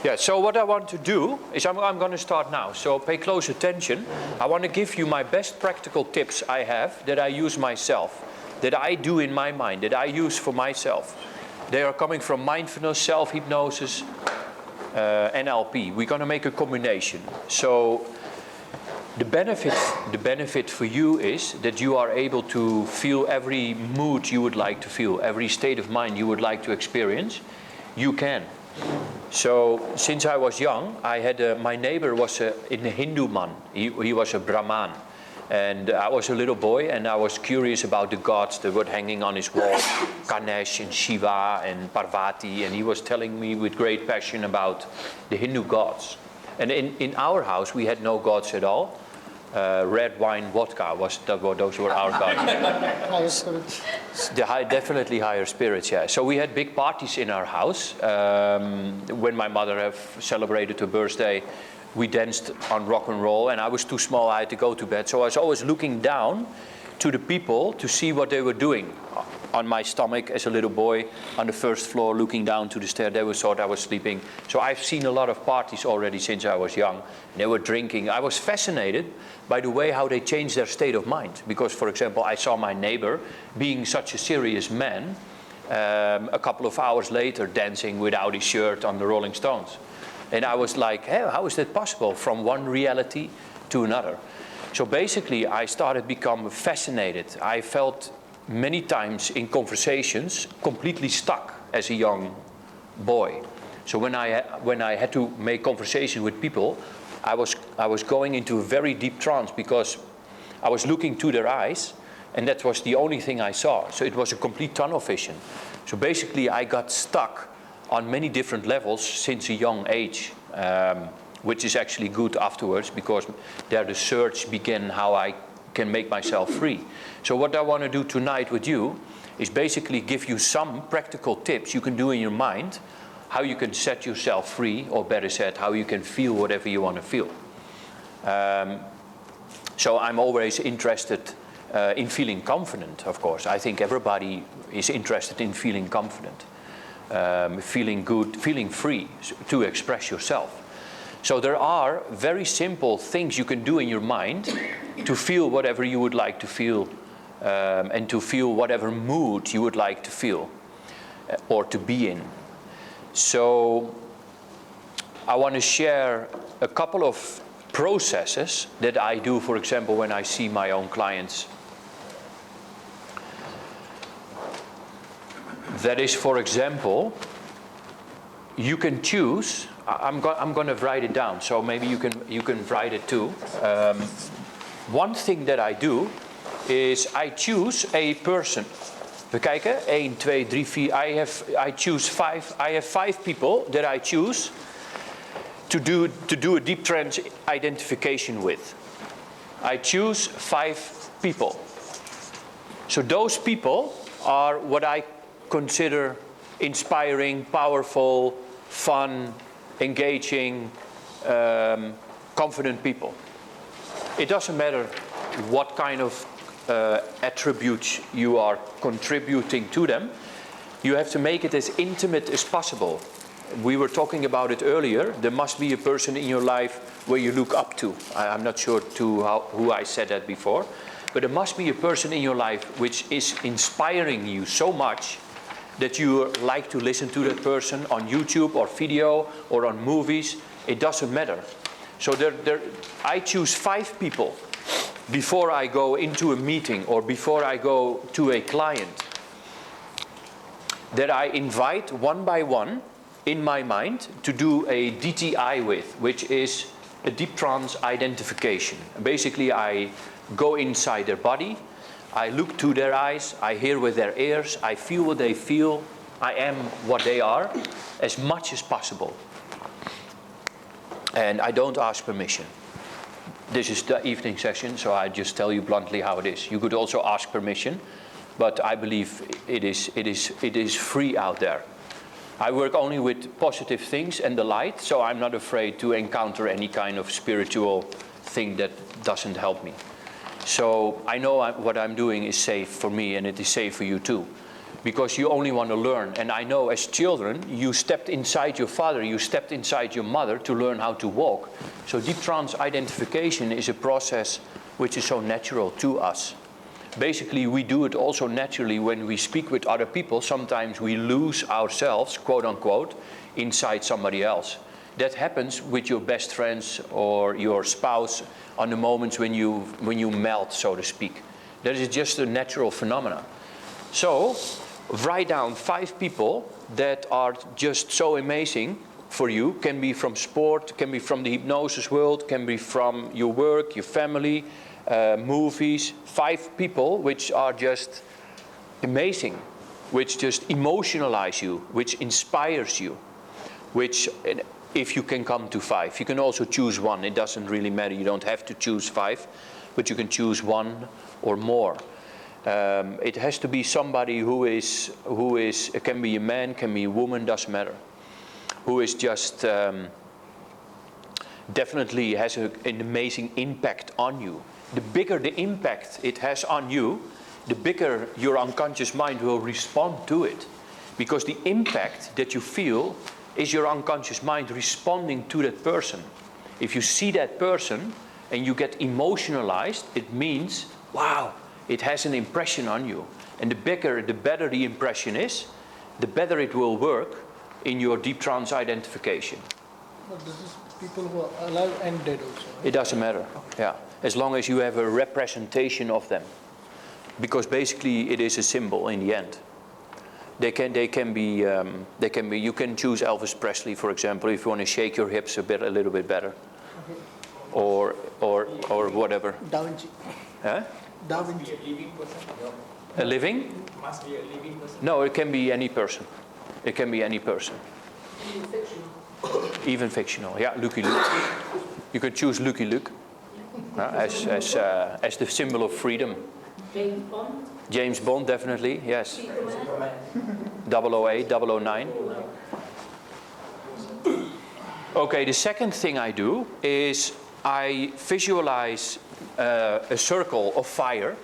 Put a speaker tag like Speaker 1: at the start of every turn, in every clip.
Speaker 1: Yeah, so what I want to do is I'm going to start now. So pay close attention. I want to give you my best practical tips I have that I use myself, that I do in my mind, that I use for myself. They are coming from mindfulness, self hypnosis, NLP. We're going to make a combination. So the benefit for you is that you are able to feel every mood you would like to feel, every state of mind you would like to experience. You can. So since I was young, I had my neighbor was a Hindu man. He was a Brahman, and I was a little boy, and I was curious about the gods that were hanging on his wall, Ganesh and Shiva and Parvati, and he was telling me with great passion about the Hindu gods. And in our house we had no gods at all. Red wine, vodka those were our gods.
Speaker 2: Higher spirits.
Speaker 1: Definitely higher spirits, yeah. So we had big parties in our house. When my mother celebrated her birthday, we danced on rock and roll, and I was too small, I had to go to bed. So I was always looking down to the people to see what they were doing. On my stomach as a little boy, on the first floor, looking down to the stair. They thought I was sleeping. So I've seen a lot of parties already since I was young. They were drinking. I was fascinated by the way how they changed their state of mind. Because, for example, I saw my neighbor, being such a serious man, a couple of hours later dancing without his shirt on the Rolling Stones. And I was like, hey, how is that possible? From one reality to another. So basically, I started becoming fascinated. I felt many times in conversations completely stuck as a young boy. So when I had to make conversation with people, I was going into a very deep trance because I was looking to their eyes, and that was the only thing I saw. So it was a complete tunnel vision. So basically I got stuck on many different levels since a young age, which is actually good afterwards, because there the search began how I can make myself free. So what I want to do tonight with you is basically give you some practical tips you can do in your mind, how you can set yourself free, or better said, how you can feel whatever you want to feel. So I'm always interested in feeling confident, of course. I think everybody is interested in feeling confident, feeling good, feeling free to express yourself. So there are very simple things you can do in your mind to feel whatever you would like to feel, and to feel whatever mood you would like to feel or to be in. So I want to share a couple of processes that I do, for example, when I see my own clients. That is, for example, you can choose. I'm going to write it down, so maybe you can write it too. One thing that I do is I choose a person. We kijken, 1, 2, 3, 4. I choose 5. I have 5 people that I choose to do a deep trance identification with. I choose 5 people. So those people are what I consider inspiring, powerful, fun, engaging, confident people. It doesn't matter what kind of attributes you are contributing to them. You have to make it as intimate as possible. We were talking about it earlier. There must be a person in your life where you look up to. I'm not sure who I said that before. But there must be a person in your life which is inspiring you so much that you like to listen to that person on YouTube or video or on movies. It doesn't matter. So I choose 5 people before I go into a meeting or before I go to a client that I invite one by one in my mind to do a DTI with, which is a deep trance identification. Basically, I go inside their body, I look to their eyes, I hear with their ears, I feel what they feel, I am what they are, as much as possible. And I don't ask permission. This is the evening session, so I just tell you bluntly how it is. You could also ask permission, but I believe it is free out there. I work only with positive things and the light, so I'm not afraid to encounter any kind of spiritual thing that doesn't help me. So I know what I'm doing is safe for me, and it is safe for you too. because you only want to learn. And I know as children, you stepped inside your father, you stepped inside your mother to learn how to walk. So deep trance identification is a process which is so natural to us. Basically, we do it also naturally when we speak with other people. Sometimes we lose ourselves, quote unquote, inside somebody else. That happens with your best friends or your spouse on the moments when you melt, so to speak. That is just a natural phenomenon. So, write down 5 people that are just so amazing for you. Can be from sport, can be from the hypnosis world, can be from your work, your family, movies. 5 people which are just amazing, which just emotionalize you, which inspires you, which, if you can come to 5. You can also choose 1. It doesn't really matter. You don't have to choose 5, but you can choose 1 or more. It has to be somebody who is, it can be a man, can be a woman, doesn't matter. Who is just, definitely has an amazing impact on you. The bigger the impact it has on you, the bigger your unconscious mind will respond to it. Because the impact that you feel is your unconscious mind responding to that person. If you see that person and you get emotionalized, it means, wow, it has an impression on you. And the better the impression is, the better it will work in your deep trance identification.
Speaker 2: But this is people who are alive and dead also. Right?
Speaker 1: It doesn't matter, yeah. As long as you have a representation of them. Because basically it is a symbol in the end. They can be, you can choose Elvis Presley, for example, if you want to shake your hips a little bit better.
Speaker 2: Okay.
Speaker 1: Or whatever.
Speaker 2: Da Vinci.
Speaker 1: Huh?
Speaker 2: Da Vinci.
Speaker 3: A living person?
Speaker 1: A living?
Speaker 3: Must be a living person?
Speaker 1: No, it can be any person. It can be any person.
Speaker 4: Even fictional.
Speaker 1: Even fictional, yeah, Lucky Luke. You can choose Lucky Luke as the symbol of freedom.
Speaker 4: James Bond.
Speaker 1: James Bond, definitely, yes.
Speaker 4: Superman.
Speaker 1: 008, 009. Okay, the second thing I do is I visualize a circle of fire,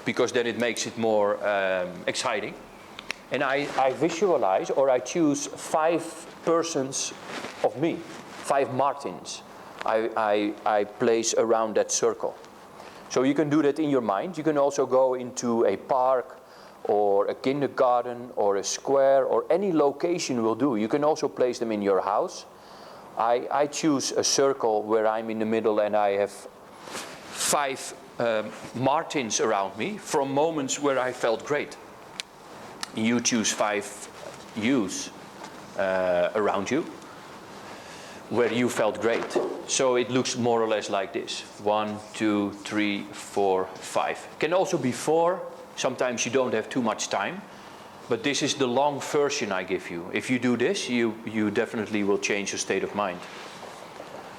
Speaker 1: because then it makes it more exciting. And I visualize, or I choose 5 persons of me, 5 Martins I place around that circle. So you can do that in your mind. You can also go into a park or a kindergarten or a square or any location will do. You can also place them in your house. I choose a circle where I'm in the middle and I have 5 Martins around me from moments where I felt great. You choose 5 yous around you where you felt great. So it looks more or less like this. 1, 2, 3, 4, 5. It can also be 4. Sometimes you don't have too much time. But this is the long version I give you. If you do this, you definitely will change your state of mind.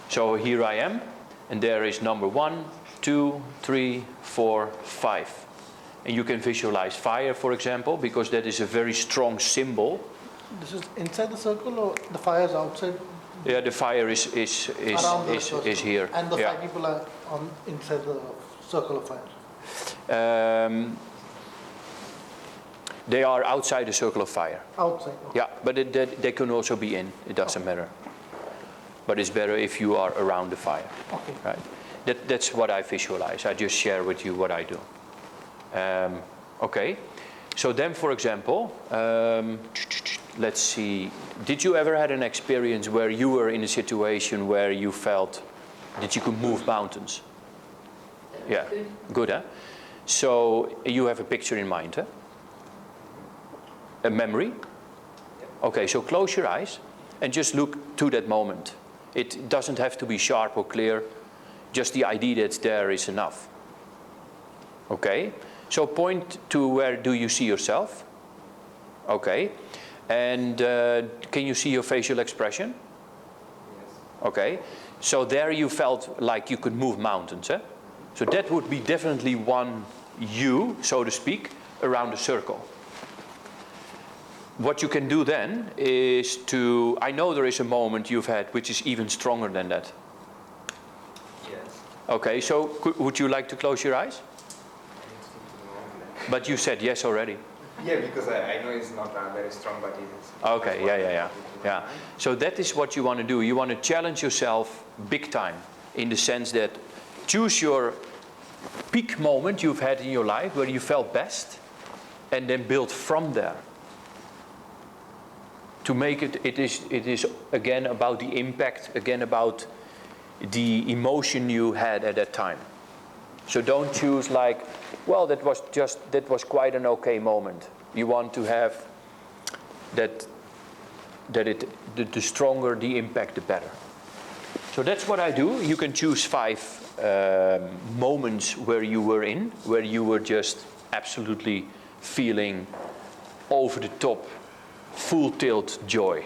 Speaker 1: So here I am. And there is number 1, 2, 3, 4, 5. And you can visualize fire, for example, because that is a very strong symbol.
Speaker 2: This is inside the circle or the fire is outside?
Speaker 1: Yeah, the fire is here.
Speaker 2: And the 5 people are inside the circle of fire?
Speaker 1: They are outside the circle of fire.
Speaker 2: Outside? Okay.
Speaker 1: Yeah, but they can also be in. It doesn't matter. But it's better if you are around the fire.
Speaker 2: Okay.
Speaker 1: Right? That's what I visualize. I just share with you what I do. Okay. So then, for example, let's see. Did you ever had an experience where you were in a situation where you felt that you could move mountains? Yeah. Good, huh? So you have a picture in mind, huh? A memory? Okay, so close your eyes and just look to that moment. It doesn't have to be sharp or clear. Just the idea that's there is enough. Okay? So point to where do you see yourself? Okay. And can you see your facial expression?
Speaker 3: Yes.
Speaker 1: Okay. So there you felt like you could move mountains, eh? So that would be definitely one you, so to speak, around the circle. What you can do then is to, I know there is a moment you've had which is even stronger than that.
Speaker 3: Yes.
Speaker 1: Okay, so would you like to close your eyes? But you said yes already.
Speaker 3: Yeah, because I know it's not very strong, but it is.
Speaker 1: Okay, yeah. So that is what you want to do. You want to challenge yourself big time, in the sense that choose your peak moment you've had in your life where you felt best, and then build from there. To make it is again about the impact, again about the emotion you had at that time. So don't choose like, well, that was quite an okay moment. You want to have the stronger the impact, the better. So that's what I do. You can choose 5 moments where you were just absolutely feeling over the top, full tilt joy.